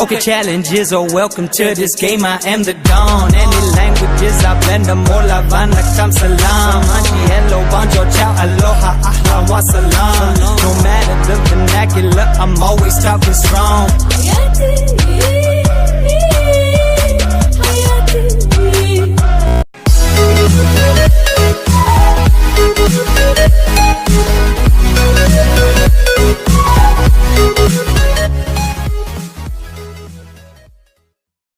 Okay, challenges are welcome to this game. I am the dawn. Any languages I blend them all. Havana, come salam. Anji, hello, bonjour, ciao, aloha, ahlan wa salam. No matter the vernacular, I'm always talking strong.